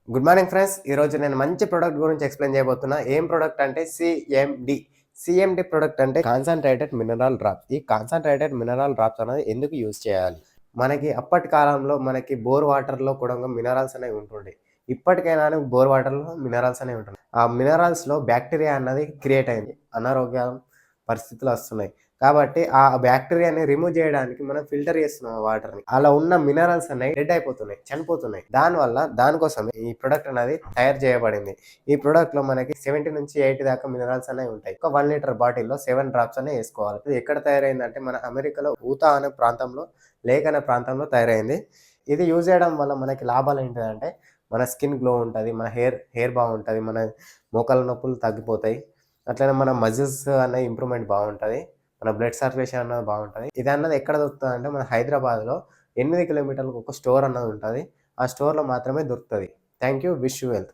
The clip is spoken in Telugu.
Good morning friends. ఈరోజు నేను మంచి ప్రొడక్ట్ గురించి ఎక్స్‌ప్లెయిన్ చేయబోతున్నా. ఏం ప్రొడక్ట్ అంటే సీఎండీ. సీఎండీ ప్రొడక్ట్ అంటే కాన్సంట్రేటెడ్ మినరల్ డ్రాప్స్. ఈ కాన్సంట్రేటెడ్ మినరల్ డ్రాప్స్ అనేది ఎందుకు యూజ్ చేయాలి? మనకి అప్పటి కాలంలో మనకి బోర్ వాటర్‌లో కూడా మినరల్స్ అనేవి ఉంటుండే. ఇప్పటికైనా బోర్ వాటర్‌లో మినరల్స్ అనేవి ఉంటున్నాయి. ఆ మినరల్స్‌లో బాక్టీరియా అన్నది క్రియేట్ అయింది. అనారోగ్య పరిస్థితులు వస్తున్నాయి. కాబట్టి ఆ బాక్టీరియాని రిమూవ్ చేయడానికి మనం ఫిల్టర్ చేస్తున్నాం ఆ వాటర్‌ని. అలా ఉన్న మినరల్స్ అనేవి డెడ్ అయిపోతున్నాయి, చనిపోతున్నాయి. దానికోసమే ఈ ప్రొడక్ట్ అనేది తయారు చేయబడింది. ఈ ప్రొడక్ట్‌లో మనకి 70-80 దాకా మినరల్స్ అనేవి ఉంటాయి. ఒక 1 లీటర్ బాటిల్‌లో 7 డ్రాప్స్ అనేవి ఏసుకోవాలి. ఇది ఎక్కడ తయారైందంటే మన అమెరికాలో ఊతా అనే ప్రాంతంలో, లేక్ అనే ప్రాంతంలో తయారైంది. ఇది యూజ్ చేయడం వల్ల మనకి లాభాలు ఏంటిదంటే మన స్కిన్ గ్లో ఉంటది. మన హెయిర్ బాగుంటది. మన మోకాళ్ళ నొప్పులు తగ్గిపోతాయి. అట్లనే మన మజిల్స్ అనేవి ఇంప్రూవ్‌మెంట్ బాగుంటది. మన బ్లడ్ సర్క్యులేషన్ అన్నది బాగుంటది. ఇదన్నది ఎక్కడ దొరుకుతదంటే మన హైదరాబాద్‌లో 8 కిలోమీటర్లకు ఒక స్టోర్ అన్నది ఉంటది. ఆ స్టోర్‌లో మాత్రమే దొరుకుతది. Thank you. Wish you wealth.